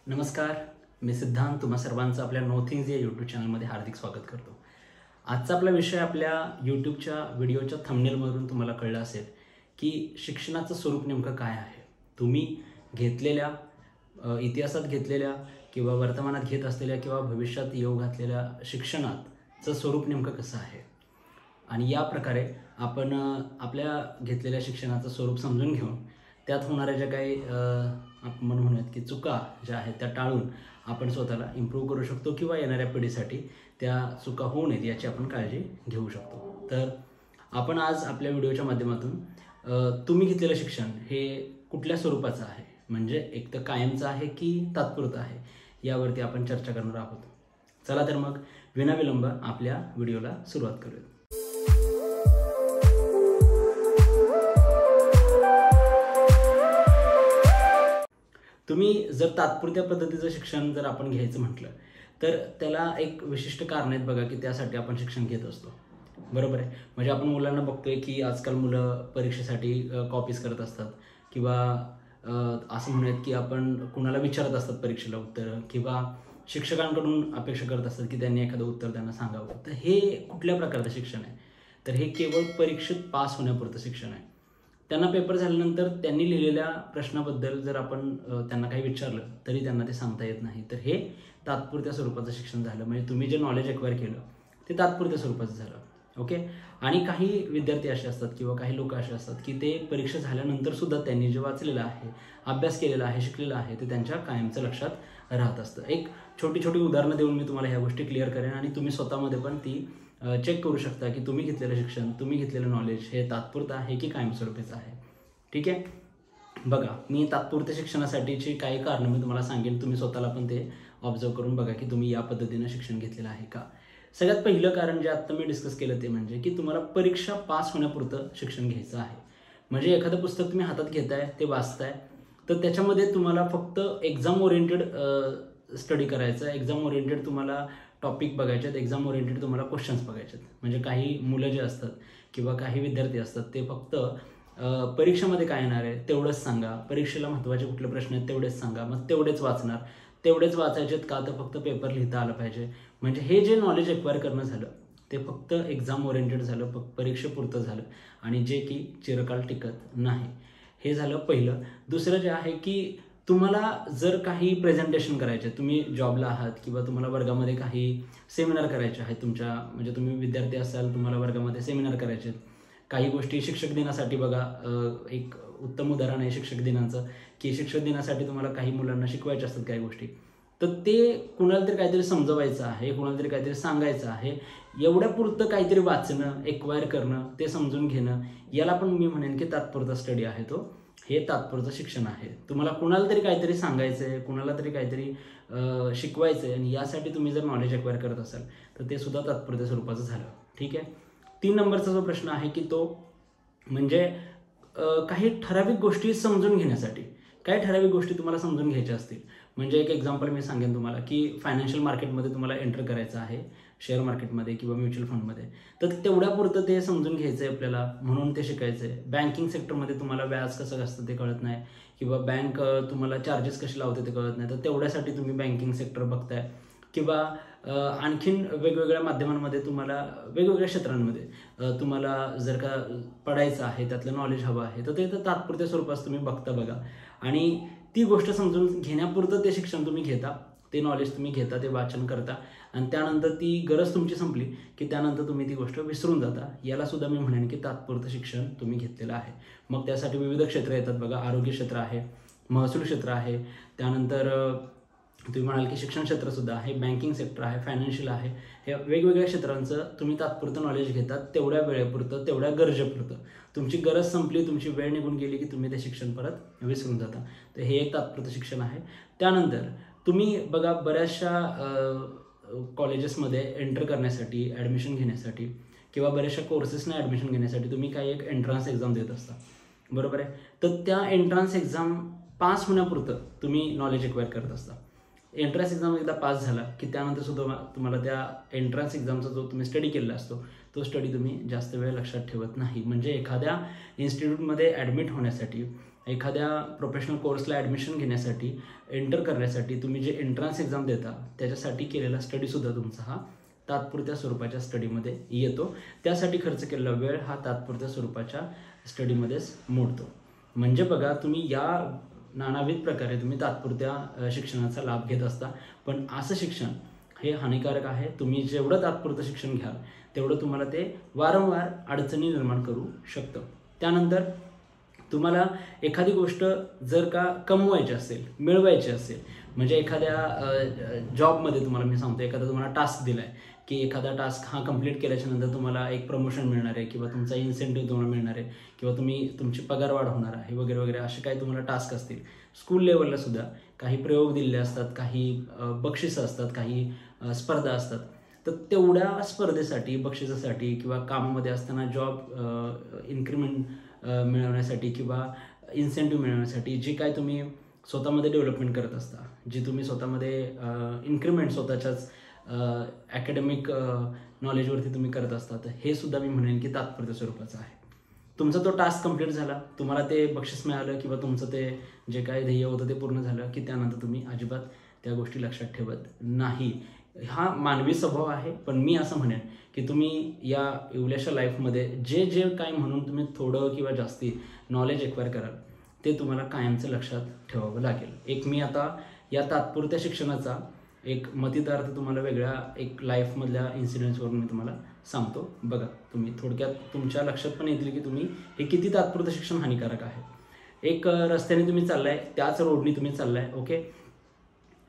नमस्कार, मी सिद्धांत तुम्हा सर्वांचं आपल्या नो थिंग्स या यूट्यूब चॅनलमध्ये हार्दिक स्वागत करतो। आजचा आपला विषय आपल्या यूट्यूबच्या व्हिडिओच्या थंबनेलमधून तुम्हाला कळलं असेल की शिक्षणाचं स्वरूप नेमकं काय आहे। तुम्ही घेतलेल्या इतिहासात घेतलेल्या किंवा वर्तमानात घेत असलेल्या किंवा भविष्यात येऊ घातलेल्या शिक्षणाचं स्वरूप नेमकं कसं आहे आणि या प्रकारे आपण आपल्या घेतलेल्या शिक्षणाचं स्वरूप समजून घेऊन त्यात होणाऱ्या ज्या काही आपण म्हणूयात की चुका ज्या आहेत त्या टाळून आपण स्वतःला इम्प्रूव्ह करू शकतो किंवा येणाऱ्या पिढीसाठी त्या चुका होऊ नयेत याची आपण काळजी घेऊ शकतो। तर आपण आज आपल्या व्हिडिओच्या माध्यमातून तुम्ही घेतलेलं शिक्षण हे कुठल्या स्वरूपाचं आहे, म्हणजे एक तर कायमचं आहे की तात्पुरतं आहे, यावरती आपण चर्चा करणार आहोत। चला तर मग विनाविलंब आपल्या व्हिडिओला सुरुवात करूया। तुम्ही जर तात्पुरत्या पद्धतीचं शिक्षण जर आपण घ्यायचं म्हटलं तर त्याला एक विशिष्ट कारण आहेत बघा की त्यासाठी आपण शिक्षण घेत असतो, बरोबर आहे। म्हणजे आपण मुलांना बघतोय की आजकाल मुलं परीक्षेसाठी कॉपीज करत असतात किंवा असं म्हणूयात की आपण कुणाला विचारत असतात परीक्षेला उत्तरं किंवा शिक्षकांकडून अपेक्षा करत असतात की त्यांनी एखादं उत्तर त्यांना सांगावं। तर हे कुठल्या प्रकारचं शिक्षण आहे, तर हे केवळ परीक्षेत पास होण्यापुरतं शिक्षण आहे। त्यांना पेपर झाल्यानंतर त्यांनी लिहिलेल्या प्रश्नाबद्दल जर आपण त्यांना काही विचारलं तरी त्यांना ते सांगता येत नाही, तर हे तात्पुरत्या स्वरूपाचं शिक्षण झालं। म्हणजे तुम्ही जे नॉलेज एक्वायर केलं ते तात्पुरत्या स्वरूपाचं झालं, ओके। आणि काही विद्यार्थी असे असतात किंवा काही लोक असे असतात की ते परीक्षा झाल्यानंतर सुद्धा त्यांनी जे वाचलेलं आहे, अभ्यास केलेला आहे, शिकलेलं आहे ते त्यांच्या कायमचं लक्षात राहत असतं। एक छोटी छोटी उदाहरणं देऊन मी तुम्हाला ह्या गोष्टी क्लिअर करेन आणि तुम्ही स्वतःमध्ये पण ती चेक करू शकता की तुम्ही घेतलेलं शिक्षण, तुम्ही घेतलेलं नॉलेज हे तात्पुरतं आहे की कायमस्वरूपीचं आहे, ठीक आहे। बघा, मी तात्पुरत्या शिक्षणासाठीची काही कारणं मी तुम्हाला सांगेन, तुम्ही स्वतःला पण ते ऑब्झर्व करून बघा की तुम्ही या पद्धतीनं शिक्षण घेतलेलं आहे का। सगळ्यात पहिलं कारण जे आत्ता मी डिस्कस केलं ते म्हणजे की तुम्हाला परीक्षा पास होण्यापुरतं शिक्षण घ्यायचं आहे। म्हणजे एखादं पुस्तक तुम्ही हातात घेताय, ते वाचताय, तर त्याच्यामध्ये तुम्हाला फक्त एक्झाम ओरिएंटेड स्टडी करायचं, एक्झाम ओरिएंटेड तुम्हाला टॉपिक बघायचे आहेत, एक्झाम ओरिएंटेड तुम्हाला क्वेश्चन्स बघायचे आहेत। म्हणजे काही मुलं जे असतात किंवा काही विद्यार्थी असतात ते फक्त परीक्षेमध्ये काय येणार आहे तेवढंच सांगा, परीक्षेला महत्त्वाचे कुठले प्रश्न आहेत तेवढेच सांगा, मग तेवढेच वाचणार, तेवढेच वाचायचेत का तर फक्त पेपर लिहिता आलं पाहिजे। म्हणजे हे जे नॉलेज एक्वायर करणं झालं ते फक्त एक्झाम ओरिएंटेड झालं, परीक्षेपुरतं झालं आणि जे की चिरकाल टिकत नाही। हे झालं पहिलं। दुसरं जे आहे की तुम्हाला जर काही प्रेझेंटेशन करायचे, तुम्ही जॉबला आहात किंवा तुम्हाला वर्गामध्ये काही सेमिनार करायचे आहेत तुमच्या, म्हणजे तुम्ही विद्यार्थी असाल, तुम्हाला वर्गामध्ये सेमिनार करायचे आहेत, काही गोष्टी शिक्षक दिनासाठी बघा, एक उत्तम उदाहरण आहे शिक्षक दिनाचं की शिक्षक दिनासाठी तुम्हाला काही मुलांना शिकवायचे असतात काही गोष्टी, तर ते कुणाला तरी काहीतरी समजवायचं आहे, कुणाला तरी काहीतरी सांगायचं आहे, एवढ्यापुरतं काहीतरी वाचणं, एक्वायर करणं, ते समजून घेणं, याला पण मी म्हणेन की तात्पुरता स्टडी आहे तो, हे तात्पुरतं शिक्षण आहे। तुम्हाला कुणाला तरी काहीतरी सांगायचं आहे, कुणाला तरी काहीतरी शिकवायचं आहे आणि यासाठी तुम्ही जर नॉलेज एक्वायर करत असाल तर ते सुद्धा तात्पुरत्या स्वरूपाचं झालं, ठीक आहे। 3 नंबरचा जो प्रश्न आहे की तो म्हणजे काही ठराविक गोष्टी समजून घेण्यासाठी, काही ठराविक गोष्टी तुम्हाला समजून घ्यायच्या असतील। म्हणजे एक एक्झाम्पल मी सांगेन तुम्हाला की फायनान्शियल मार्केटमध्ये तुम्हाला एंटर करायचं आहे, शेअर मार्केटमध्ये किंवा म्युच्युअल फंडमध्ये, तर तेवढ्यापुरतं ते समजून घ्यायचं आहे आपल्याला, म्हणून ते शिकायचं आहे। बँकिंग सेक्टरमध्ये तुम्हाला व्याज कसं असतं ते कळत नाही किंवा बँक तुम्हाला चार्जेस कसे लावते ते कळत नाही, तर तेवढ्यासाठी तुम्ही बँकिंग सेक्टर बघताय किंवा आणखीन वेगवेगळ्या माध्यमांमध्ये तुम्हाला वेगवेगळ्या क्षेत्रांमध्ये तुम्हाला जर का पडायचं आहे, त्यातलं नॉलेज हवं आहे, तर ते तात्पुरत्या स्वरूपात तुम्ही बघता बघा आणि ती गोष्ट समजून घेण्यापुरतं ते शिक्षण तुम्ही घेता, ते नॉलेज तुम्ही घेता, ते वाचन करता आणि त्यानंतर ती गरज तुमची संपली की त्यानंतर तुम्ही ती गोष्ट विसरून जाता। याला सुद्धा मी म्हणेन की तात्पुरतं शिक्षण तुम्ही घेतलेलं आहे। मग त्यासाठी विविध क्षेत्र येतात बघा, आरोग्य क्षेत्र आहे, महसूल क्षेत्र आहे, त्यानंतर तुम्ही म्हणाल की शिक्षण क्षेत्रसुद्धा आहे, बँकिंग सेक्टर आहे, फायनान्शियल आहे, हे वेगवेगळ्या क्षेत्रांचं तुम्ही तात्पुरतं नॉलेज घेतात, तेवढ्या वेळेपुरतं, तेवढ्या गरजेपुरतं। तुमची गरज संपली, तुमची वेळ निघून गेली की तुम्ही ते शिक्षण परत विसरून जाता, तर हे एक तात्पुरतं शिक्षण आहे। त्यानंतर तुम्ही बघा बऱ्याचशा कॉलेजेसमध्ये एंटर करण्यासाठी, ॲडमिशन घेण्यासाठी किंवा बऱ्याचशा कोर्सेसना ॲडमिशन घेण्यासाठी तुम्ही काही एक एंट्रन्स एक्झाम देत असता, बरोबर आहे। तर त्या एंट्रन्स एक्झाम पास होण्यापुरतं तुम्ही नॉलेज एक्वायर करत असता। एंट्रन्स एक्झाम एकदा पास झाला की त्यानंतर सुद्धा तुम्हाला त्या एंट्रन्स एक्झामचा जो तुम्ही स्टडी केलेला असतो तो स्टडी तुम्ही जास्त वेळ लक्षात ठेवत नाही। म्हणजे एखाद्या इन्स्टिट्यूटमध्ये ॲडमिट होण्यासाठी एखाद्या प्रोफेशनल कोर्सला ॲडमिशन घेण्यासाठी, एंटर करण्यासाठी तुम्ही जे एंट्रन्स एक्झाम देता त्याच्यासाठी केलेला स्टडीसुद्धा तुमचा हा तात्पुरत्या स्वरूपाच्या स्टडीमध्ये येतो. त्यासाठी खर्च केलेला वेळ हा तात्पुरत्या स्वरूपाच्या स्टडीमध्येच मोडतो. म्हणजे बघा, तुम्ही या नानाविध प्रकारे तुम्ही तात्पुरत्या शिक्षणाचा लाभ घेत असता, पण असं शिक्षण हे हानिकारक आहे. तुम्ही जेवढं तात्पुरतं शिक्षण घ्याल तेवढं तुम्हाला ते वारंवार अडचणी निर्माण करू शकतं. त्यानंतर तुम्हाला एखादी गोष्ट जर का कमवायची असेल, मिळवायची असेल, म्हणजे एखाद्या जॉबमध्ये तुम्हाला मी सांगतो, एखादा तुम्हाला टास्क दिला आहे की एखादा टास्क हा कंप्लीट केल्याच्या नंतर तुम्हाला एक प्रमोशन मिळणार आहे किंवा तुमचा इन्सेंटिव्ह तुम्हाला मिळणार आहे किंवा तुमची पगारवाढ होणार आहे वगैरे वगैरे, असे काही तुम्हाला टास्क असतील. स्कूल लेवलला सुद्धा काही प्रयोग दिलेले असतात, काही बक्षिसं असतात, काही स्पर्धा असतात. तर तेवढ्या स्पर्धेसाठी, बक्षिसासाठी किंवा कामामध्ये असताना जॉब इन्क्रिमेंट मिळवण्यासाठी किंवा इन्सेंटिव्ह मिळवण्यासाठी जे काय तुम्ही स्वतःमध्ये डेव्हलपमेंट करत असता, जी तुम्ही स्वतःमध्ये इन्क्रिमेंट स्वतःच्याच ॲकॅडमिक नॉलेजवरती तुम्ही करत असता, तर हे सुद्धा मी म्हणेन की तात्पुरत्या स्वरूपाचं आहे. तुमचा तो टास्क कंप्लीट झाला, तुम्हाला ते बक्षीस मिळालं किंवा तुमचं ते जे काय ध्येय होतं ते पूर्ण झालं की त्यानंतर तुम्ही अजिबात त्या गोष्टी लक्षात ठेवत नाही. हा मानवी स्वभाव आहे. पण मी असं म्हणेन की तुम्ही या एवढ्याशा लाईफमध्ये जे जे काय म्हणून तुम्ही थोडं किंवा जास्ती नॉलेज एक्वायर कराल ते तुम्हाला कायमचं लक्षात ठेवावं लागेल. एक मी आता या तात्पुरत्या शिक्षणाचा एक मतितार्थ तुम्हाला वेगळ्या एक लाईफमधल्या इन्सिडेंट्सवरून मी तुम्हाला सांगतो. बघा, तुम्ही थोडक्यात तुमच्या लक्षात पण येतील की तुम्ही हे किती तात्पुरतं शिक्षण हानिकारक आहे. एक रस्त्याने तुम्ही चाललाय, त्याच रोडनी तुम्ही चाललाय, ओके.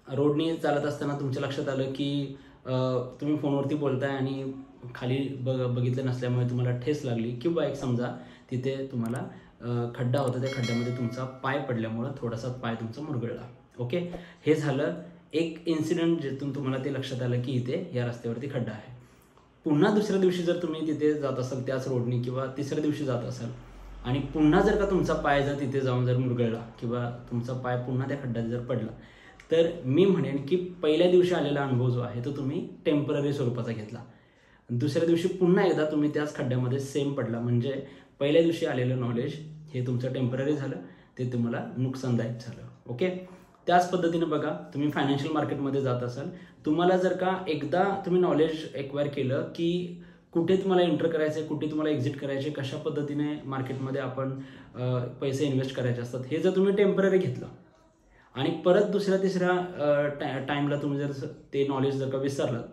रोडनी चालत असताना तुमच्या लक्षात आलं की तुम्ही फोनवरती बोलताय आणि खाली बघितलं नसल्यामुळे तुम्हाला ठेस लागली किंवा एक समजा तिथे तुम्हाला खड्डा होता, त्या खड्ड्यामध्ये तुमचा पाय पडल्यामुळं थोडासा पाय तुमचा मुरगळला, ओके. हे झालं एक इन्सिडेंट जिथून तुम्हाला ते लक्षात आलं की इथे या रस्त्यावरती खड्डा आहे. पुन्हा दुसऱ्या दिवशी जर तुम्ही तिथे जात असाल त्याच रोडनी किंवा तिसऱ्या दिवशी जात असाल आणि पुन्हा जर का तुमचा पाय जर तिथे जाऊन जर मुरगळला किंवा तुमचा पाय पुन्हा त्या खड्ड्यात जर पडला, तर मी म्हणेन की पहिल्या दिवशी आलेला अनुभव जो आहे तो तुम्ही टेम्पररी स्वरूपाचा घेतला. दुसऱ्या दिवशी पुन्हा एकदा तुम्ही त्याच खड्ड्यामध्ये सेम पडला, म्हणजे पहिल्या दिवशी आलेलं नॉलेज हे तुमचं टेम्पररी झालं, ते तुम्हाला नुकसानदायक झालं, ओके. त्याच पद्धतीनं बघा, तुम्ही फायनान्शियल मार्केटमध्ये जात असाल, तुम्हाला जर का एकदा तुम्ही नॉलेज एक्वायर केलं की कुठे तुम्हाला एंटर करायचं आहे, कुठे तुम्हाला एक्झिट करायचे, कशा पद्धतीने मार्केटमध्ये आपण पैसे इन्व्हेस्ट करायचे असतात, हे जर तुम्ही टेम्पररी घेतलं आणि परत दुसऱ्या तिसऱ्या टाईमला तुम्ही जर ते नॉलेज जर का विसरलात,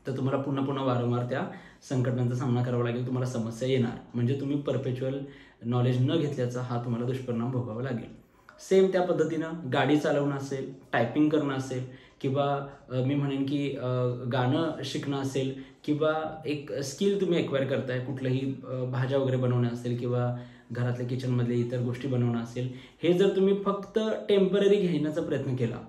तर तुम्हाला पुन्हा पुन्हा वारंवार त्या संकटांचा सामना करावा लागेल, तुम्हाला समस्या येणार. म्हणजे तुम्ही परपेच्युअल नॉलेज न घेतल्याचा हा तुम्हाला दुष्परिणाम भोगावा लागेल. सेम त्या पद्धतीनं गाडी चालवणं असेल, टायपिंग करणं असेल किंवा मी म्हणेन की गाणं शिकणं असेल किंवा एक स्किल तुम्ही एक्वायर करताय, कुठलंही भाज्या वगैरे बनवणं असेल किंवा घरातल्या किचनमधले इतर गोष्टी बनवणं असेल, हे जर तुम्ही फक्त टेम्पररी घेण्याचा प्रयत्न केला,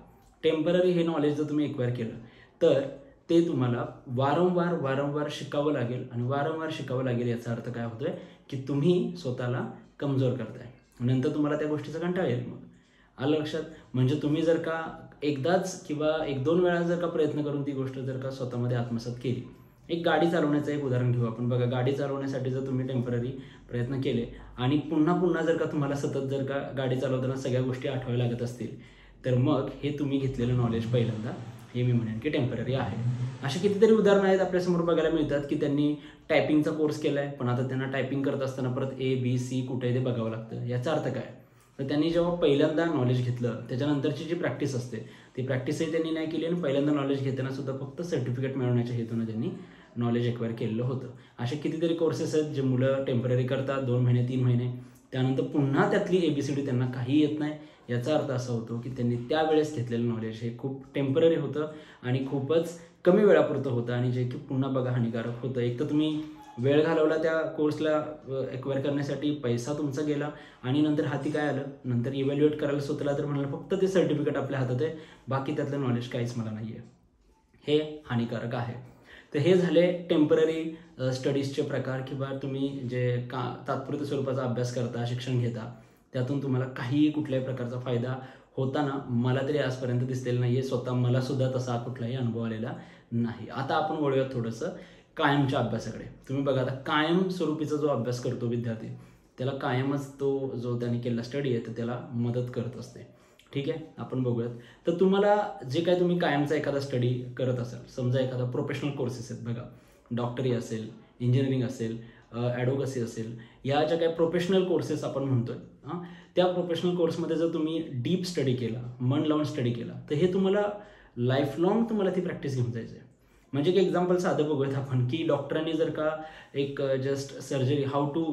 टेम्पररी हे नॉलेज जर तुम्ही एक्वायर केलं, तर ते तुम्हाला वारंवार शिकावं लागेल आणि वारंवार शिकावं लागेल. याचा अर्थ काय होतोय की तुम्ही स्वतःला कमजोर करताय, नंतर तुम्हाला त्या गोष्टीचा कंटाळा येईल. मग आलं लक्षात. म्हणजे तुम्ही जर का एकदाच किंवा एक दोन वेळा जर का प्रयत्न करून ती गोष्ट जर का स्वतःमध्ये आत्मसात केली, एक गाडी चालवण्याचं एक उदाहरण घेऊ आपण. बघा, गाडी चालवण्यासाठी जर तुम्ही टेम्पररी प्रयत्न केले आणि पुन्हा जर का तुम्हाला सतत जर का गाडी चालवताना सगळ्या गोष्टी आठवाव्या लागत असतील, तर मग हे तुम्ही घेतलेलं नॉलेज पहिल्यांदा हे मी म्हणेन की टेम्पररी आहे. असे कितीतरी उदाहरणं आहेत आपल्यासमोर बघायला मिळतात की त्यांनी टायपिंगचा कोर्स केला आहे, पण आता त्यांना टायपिंग करत असताना परत ABC कुठे ते बघावं लागतं. याचा अर्थ काय? तर त्यांनी जेव्हा पहिल्यांदा नॉलेज घेतलं, त्याच्यानंतरची जी प्रॅक्टिस असते ती प्रॅक्टिसही त्यांनी नाही केली आणि पहिल्यांदा नॉलेज घेताना सुद्धा फक्त सर्टिफिकेट मिळवण्याच्या हेतूनं त्यांनी नॉलेज एक्वायर केलेलं होतं. असे कितीतरी कोर्सेस आहेत जे मुलं टेम्पररी करतात 2 महिने 3 महिने, त्यानंतर पुन्हा त्यातली ABCD त्यांना काही येत नाही. याचा अर्थ असा होतो की त्यांनी त्यावेळेस घेतलेलं नॉलेज हे खूप टेम्पररी होतं आणि खूपच कमी वेळापुरतं होतं आणि जे की पुन्हा बघा हानिकारक होतं. एक तर तुम्ही वेळ घालवला त्या कोर्सला एक्वायर करण्यासाठी, पैसा तुमचा गेला आणि नंतर हाती काय आलं, नंतर इव्हॅल्युएट करायला स्वतःला तर म्हणाल फक्त ते सर्टिफिकेट आपल्या हातात आहे, बाकी त्यातलं नॉलेज काहीच मला नाही आहे. हे हानिकारक आहे. तर हे झाले टेम्पररी स्टडीजचे प्रकार किंवा तुम्ही जे तात्पुरत्या स्वरूपाचा अभ्यास करता, शिक्षण घेता, त्यातून तुम्हाला काहीही कुठल्याही प्रकारचा फायदा होताना मला तरी आजपर्यंत दिसलेलं नाही आहे. स्वतः मला सुद्धा तसा कुठलाही अनुभव आलेला नाही. आता आपण वळूयात थोडंसं कायमच्या अभ्यासाकडे. तुम्ही बघा, आता कायम स्वरूपीचा जो अभ्यास करतो विद्यार्थी, त्याला कायमच तो जो त्याने केलेला स्टडी आहे तर त्याला मदत करत असते. ठीक आहे, आपण बघूयात. तर तुम्हाला जे काय तुम्ही कायमचा एखादा स्टडी करत असाल, समजा एखादा प्रोफेशनल कोर्सेस आहेत बघा, डॉक्टरी असेल, इंजिनिअरिंग असेल, ॲडव्होकसी असेल, या ज्या काही प्रोफेशनल कोर्सेस आपण म्हणतोय त्या प्रोफेशनल कोर्समध्ये जर तुम्ही डीप स्टडी केला, मन लावून स्टडी केला, तर हे तुम्हाला लाईफ लाँग तुम्हाला ती प्रॅक्टिस घेऊन जायचं आहे. म्हणजे एक एक्झाम्पल साधं बघूयात आपण, की डॉक्टरांनी जर का एक just surgery, how to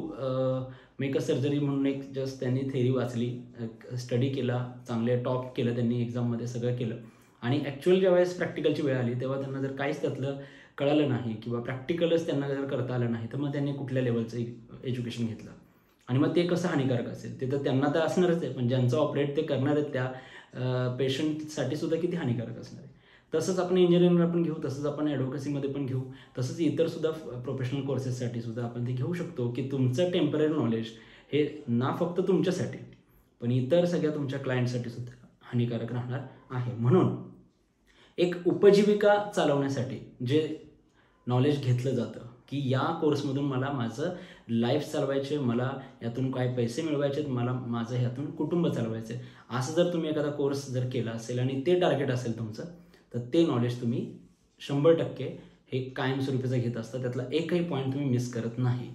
make a surgery म्हणून एक जस्ट त्यांनी थेरी वाचली, स्टडी केला, चांगले टॉप केलं त्यांनी एक्झाममध्ये, सगळं केलं, आणि ॲक्च्युअल ज्यावेळेस प्रॅक्टिकलची वेळ आली तेव्हा त्यांना जर काहीच त्यातलं कळालं नाही किंवा प्रॅक्टिकलच त्यांना जर करता आलं नाही, तर मग त्यांनी कुठल्या लेवलचं एज्युकेशन घेतलं, आणि मग ते कसं हानिकारक असेल. ते तर त्यांना तर असणारच आहे, पण ज्यांचं ऑपरेट ते करणार आहेत त्या पेशंटसाठी सुद्धा किती हानिकारक असणार आहे. तसंच आपण इंजिनिअरिंगला पण घेऊ, तसंच आपण ॲडव्होकसीमध्ये पण घेऊ, तसंच इतर सुद्धा प्रोफेशनल कोर्सेससाठी सुद्धा आपण ते घेऊ शकतो, की तुमचं टेम्पररी नॉलेज हे ना फक्त तुमच्यासाठी पण इतर सगळ्या तुमच्या क्लायंटसाठी सुद्धा हानिकारक राहणार आहे. म्हणून एक उपजीविका चालवण्यासाठी जे नॉलेज घेतलं जातं, की या कोर्समधून मला माझं लाईफ चालवायचे, मला यातून काय पैसे मिळवायचे, मला माझं ह्यातून कुटुंब चालवायचं, असं जर तुम्ही एखादा कोर्स जर केला असेल आणि ते टार्गेट असेल तुमचं, तर ते नॉलेज तुम्ही 100% हे कायमस्वरूपीचं घेत असता, त्यातला एकही पॉईंट तुम्ही मिस करत नाही.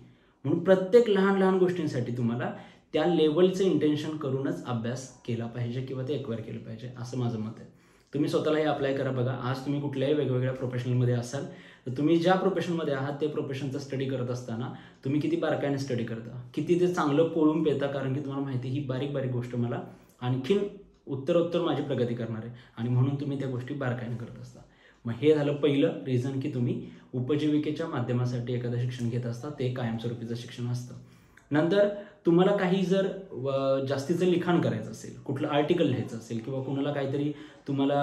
म्हणून प्रत्येक लहान लहान गोष्टींसाठी तुम्हाला त्या लेवलचं इंटेन्शन करूनच अभ्यास केला पाहिजे किंवा ते एक्वायर केलं पाहिजे, असं माझं मत आहे. तुम्ही स्वतःला हे अप्लाय करा. बघा, आज तुम्ही कुठल्याही वेगवेगळ्या प्रोफेशनलमध्ये असाल, तर तुम्ही ज्या प्रोफेशनमध्ये आहात ते प्रोफेशनचा स्टडी करत असताना तुम्ही किती बारकाईने स्टडी करता, किती ते चांगलं पोळून पेता, कारण की तुम्हाला माहिती ही बारीक बारीक गोष्ट मला आणखीन उत्तरोत्तर माझी प्रगती करणार आहे, आणि म्हणून तुम्ही त्या गोष्टी बारकाईने करत असता. मग हे झालं पहिलं रिझन, की तुम्ही उपजीविकेच्या माध्यमासाठी एखादं शिक्षण घेत असता, ते कायमस्वरूपीचं शिक्षण असतं. नंतर तुम्हाला काही जर जास्तीचं लिखाण करायचं असेल, कुठलं आर्टिकल लिहायचं असेल, किंवा कुणाला काहीतरी तुम्हाला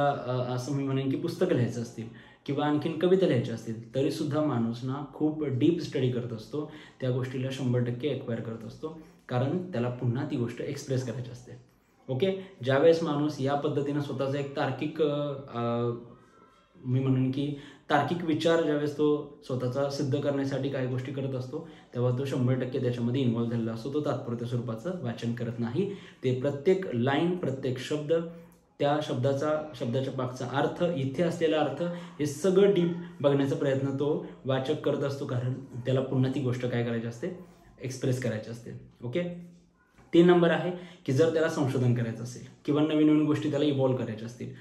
असं मी म्हणेन की पुस्तकं लिहायचं असतील किंवा आणखीन कविता लिहायच्या असतील, तरीसुद्धा माणूस ना खूप डीप स्टडी करत असतो, त्या गोष्टीला 100% एक्वायर करत असतो, कारण त्याला पुन्हा ती गोष्ट एक्सप्रेस करायची असते. ओके, ज्यावेळेस माणूस या पद्धतीनं स्वतःचा एक तार्किक मी म्हणेन की तार्किक विचार ज्यावेळेस तो स्वतःचा सिद्ध करण्यासाठी काही गोष्टी करत असतो, तेव्हा तो 100% त्याच्यामध्ये इन्व्हॉल्व्ह झालेला असतो. तो तात्पुरत्या स्वरूपाचं वाचन करत नाही, ते प्रत्येक लाईन, प्रत्येक शब्द, त्या शब्दाच्या मागचा अर्थ, इथे असलेला अर्थ, हे सगळं डीप बघण्याचा प्रयत्न तो वाचक करत असतो, कारण त्याला पुन्हा ती गोष्ट काय करायची असते, एक्सप्रेस करायची असते. ओके, 3 नंबर आहे की जर त्याला संशोधन करायचं असेल किंवा नवीन नवीन गोष्टी त्याला इव्हॉल्व्ह करायच्या असतील,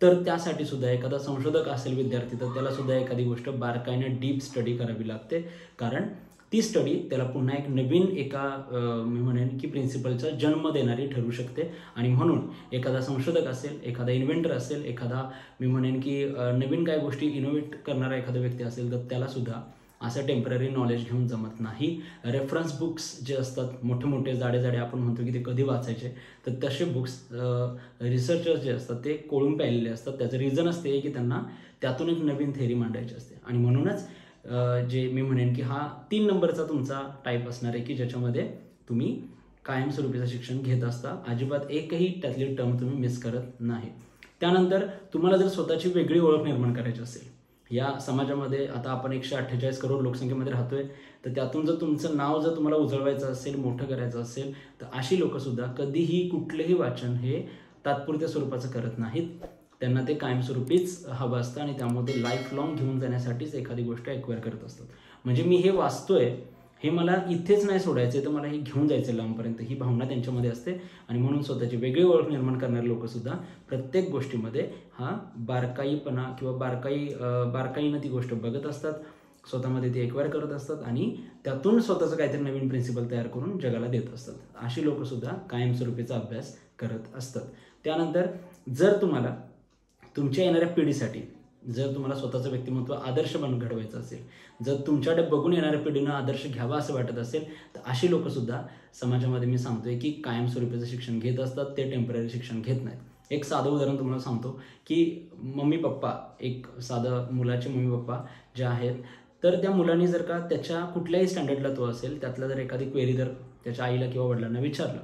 तर त्यासाठी सुद्धा एखादा संशोधक असेल विद्यार्थी, तर त्याला सुद्धा एखादी गोष्ट बारकाईने डीप स्टडी करावी लागते, कारण ती स्टडी त्याला पुन्हा एक नवीन मी म्हणेन की प्रिन्सिपलचा जन्म देणारी ठरू शकते. आणि म्हणून एखादा संशोधक असेल, एखादा इन्व्हेंटर असेल, एखादा मी म्हणेन की नवीन काय गोष्टी इनोव्हेट करणारा एखादा व्यक्ती असेल, तर त्याला सुद्धा असं टेम्पररी नॉलेज घेऊन जमत नाही. रेफरन्स बुक्स जे असतात, मोठे मोठे जाडे आपण म्हणतो की ते कधी वाचायचे, तर तसे बुक्स रिसर्चर्स जे असतात ते कोळून प्यायलेले असतात. त्याचं रिझन असते की त्यांना त्यातून एक नवीन थेरी मांडायची असते. आणि म्हणूनच जे मी म्हणेन की हा 3 नंबरचा तुमचा टाईप असणार आहे, की ज्याच्यामध्ये तुम्ही कायमस्वरूपीचं शिक्षण घेत असता, अजिबात एकही त्यातली टर्म तुम्ही मिस करत नाही. त्यानंतर तुम्हाला जर स्वतःची वेगळी ओळख निर्माण करायची असेल, या समाजामध्ये आता आपण 148 करोड लोकसंख्येमध्ये राहतोय, तर त्यातून जर तुमचं नाव जर तुम्हाला उजळवायचं असेल, मोठं करायचं असेल, तर अशी लोकंसुद्धा कधीही कुठलंही वाचन हे तात्पुरत्या स्वरूपाचं करत नाहीत. त्यांना ते कायमस्वरूपीच हवं असतं, आणि त्यामध्ये लाईफ लॉंग घेऊन जाण्यासाठीच एखादी गोष्ट एक्वायर करत असतात. म्हणजे मी हे वाचतोय, हे मला इथेच नाही सोडायचं, तर मला हे घेऊन जायचं लांबपर्यंत, ही भावना त्यांच्यामध्ये असते. आणि म्हणून स्वतःची वेगळी ओळख निर्माण करणारे लोकंसुद्धा प्रत्येक गोष्टीमध्ये हा बारकाईपणा किंवा बारकाईनं ती गोष्ट बघत असतात, स्वतःमध्ये ती एक्वायर करत असतात, आणि त्यातून स्वतःचं काहीतरी नवीन प्रिन्सिपल तयार करून जगाला देत असतात. अशी लोकंसुद्धा कायमस्वरूपीचा अभ्यास करत असतात. त्यानंतर जर तुम्हाला तुमच्या येणाऱ्या पिढीसाठी, जर तुम्हाला स्वतःचं व्यक्तिमत्व आदर्श घडवायचं असेल, जर तुमच्याकडे बघून येणाऱ्या पिढीनं आदर्श घ्यावा असं वाटत असेल, तर अशी लोकंसुद्धा समाजामध्ये मी सांगतोय की कायमस्वरूपीचं शिक्षण घेत असतात, ते टेम्पररी शिक्षण घेत नाहीत. एक साधं उदाहरण तुम्हाला सांगतो की मम्मी पप्पा, एक साधं मुलाचे मम्मी पप्पा जे आहेत, तर त्या मुलांनी जर का त्याच्या कुठल्याही स्टँडर्डला तो असेल, त्यातला जर एखादी क्वेरी जर त्याच्या आईला किंवा वडिलांना विचारलं,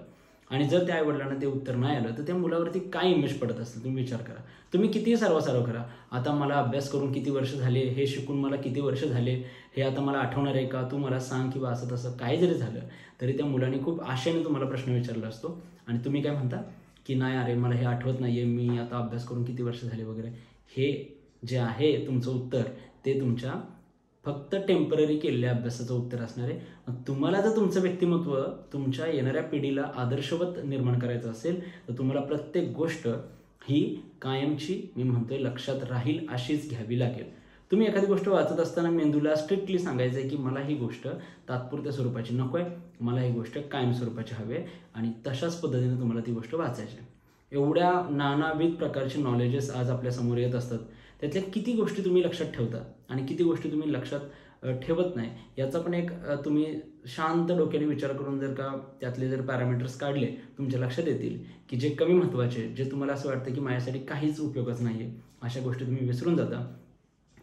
आणि जर त्या आईवडिलांना ते उत्तर नाही आलं तर त्या मुलावरती काय इमेज पडत असतं तुम्ही विचार करा. तुम्ही कितीही सर्वसारव करा, आता मला अभ्यास करून किती वर्ष झाले, हे शिकून मला किती वर्ष झाले, हे आता मला आठवणार आहे का, तू मला सांग, किंवा असं तसं काही जरी झालं तरी त्या मुलाने खूप आशेने तुम्हाला प्रश्न विचारला असतो आणि तुम्ही काय म्हणता की नाही अरे मला हे आठवत नाही आहे, मी आता अभ्यास करून किती वर्ष झाले वगैरे. हे जे आहे तुमचं उत्तर ते तुमच्या फक्त टेम्पररी केलेल्या अभ्यासाचं उत्तर असणार आहे. तुम्हाला जर तुमचं व्यक्तिमत्व तुमच्या येणाऱ्या पिढीला आदर्शवत निर्माण करायचं असेल तर तुम्हाला प्रत्येक गोष्ट ही कायमची मी म्हणतोय लक्षात राहील अशीच घ्यावी लागेल. तुम्ही एखादी गोष्ट वाचत असताना मेंदूला स्ट्रिक्टली सांगायचं आहे की मला ही गोष्ट तात्पुरत्या स्वरूपाची नको आहे, मला ही गोष्ट कायम स्वरूपाची हवी आहे आणि तशाच पद्धतीने तुम्हाला ती गोष्ट वाचायची आहे. एवढ्या नानाविध प्रकारचे नॉलेजेस आज आपल्या समोर येत असतात, त्यातल्या किती गोष्टी तुम्ही लक्षात ठेवता आणि किती गोष्टी तुम्ही लक्षात ठेवत नाही याचा पण एक तुम्ही शांत डोक्याने विचार करून जर का त्यातले जर पॅरामीटर्स काढले तुमच्या लक्षात येतील की जे कमी महत्त्वाचे, जे तुम्हाला असं वाटतं की माझ्यासाठी काहीच उपयोगच नाही आहे, अशा गोष्टी तुम्ही विसरून जाता.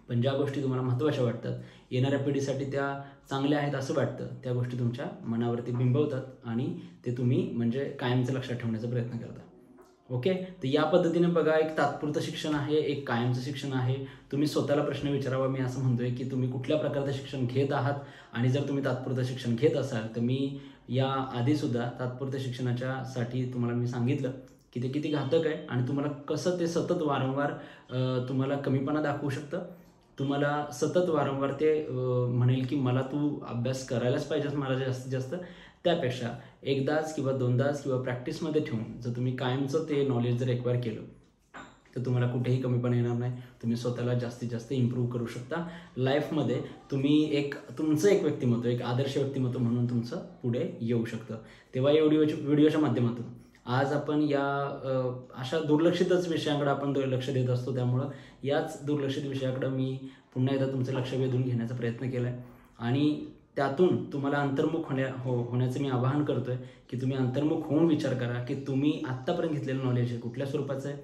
पण ज्या गोष्टी तुम्हाला महत्त्वाच्या वाटतात, येणाऱ्या पिढीसाठी त्या चांगल्या आहेत असं वाटतं, त्या गोष्टी तुमच्या मनावरती बिंबवतात आणि ते तुम्ही म्हणजे कायमचं लक्षात ठेवण्याचा प्रयत्न करता. ओके, तर या पद्धतीने बघा, एक तात्पुरतं शिक्षण आहे, एक कायमचं शिक्षण आहे. तुम्ही स्वतःला प्रश्न विचारावा. मी असं म्हणतोय की तुम्ही कुठल्या प्रकारचं शिक्षण घेत आहात आणि जर तुम्ही तात्पुरतं शिक्षण घेत असाल तर मी या आधीसुद्धा तात्पुरत्या शिक्षणाच्यासाठी तुम्हाला मी सांगितलं की ते किती घातक आहे आणि तुम्हाला कसं ते सतत वारंवार तुम्हाला कमीपणा दाखवू शकतं. तुम्हाला सतत वारंवार ते म्हणेल की मला तू अभ्यास करायलाच पाहिजेस मला जास्तीत जास्त. त्यापेक्षा एकदाच किंवा दोनदाच किंवा प्रॅक्टिसमध्ये ठेवून जर तुम्ही कायमचं ते नॉलेज जर एक्वायर केलं तर तुम्हाला कुठेही कमीपणा येणार नाही. तुम्ही स्वतःला जास्तीत जास्त इम्प्रूव्ह करू शकता. लाईफमध्ये तुम्ही तुमचं एक व्यक्तिमत्व, एक आदर्श व्यक्तिमत्व म्हणून तुमचं पुढे येऊ शकतं. तेव्हा या व्हिडिओच्या माध्यमातून आज आपण या अशा दुर्लक्षितच विषयांकडे आपण लक्ष देत असतो, त्यामुळं याच दुर्लक्षित विषयाकडे मी पुन्हा एकदा तुमचं लक्ष वेधून घेण्याचा प्रयत्न केला आहे आणि त्यातून तुम्हाला अंतर्मुख होण्याचं मी आवाहन करतो आहे की तुम्ही अंतर्मुख होऊन विचार करा की तुम्ही आत्तापर्यंत घेतलेलं नॉलेज हे कुठल्या स्वरूपाचं आहे,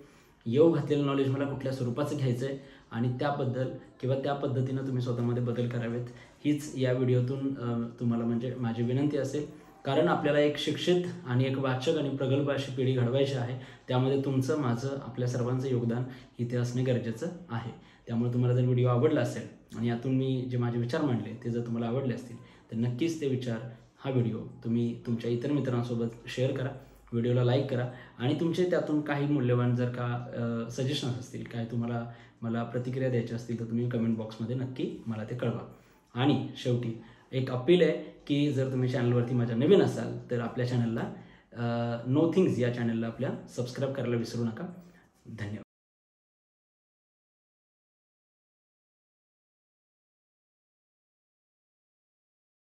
येऊ घातलेलं नॉलेज मला कुठल्या स्वरूपाचं घ्यायचं आहे आणि त्याबद्दल किंवा त्या पद्धतीनं तुम्ही स्वतःमध्ये बदल करावेत. हीच या व्हिडिओतून तुम्हाला म्हणजे माझी विनंती असेल. कारण आपल्याला एक शिक्षित आणि एक वाचक आणि प्रगल्भ अशी पिढी घडवायची आहे. त्यामध्ये तुमचं, माझं, आपल्या सर्वांचं योगदान इथे असणे गरजेचं आहे. त्यामुळे तुम्हाला जर व्हिडिओ आवडला असेल आणि यातून मी जे माझे विचार मांडले ते जर तुम्हाला आवडले असतील तर नक्कीच ते विचार, हा व्हिडिओ तुम्ही तुमच्या इतर मित्रांसोबत शेअर करा, व्हिडिओला लाईक करा आणि तुमचे त्यातून काही मूल्यवान जर का सजेशन्स असतील, काय तुम्हाला मला प्रतिक्रिया द्यायची असतील तर तुम्ही कमेंट बॉक्समध्ये नक्की मला ते कळवा. आणि शेवटी एक अपील आहे की जर तुम्ही चॅनलवरती माझ्या नवीन असाल तर आपल्या चॅनलला नो थिंग्स या चॅनलला आपल्या सबस्क्राईब करायला विसरू नका. धन्यवाद.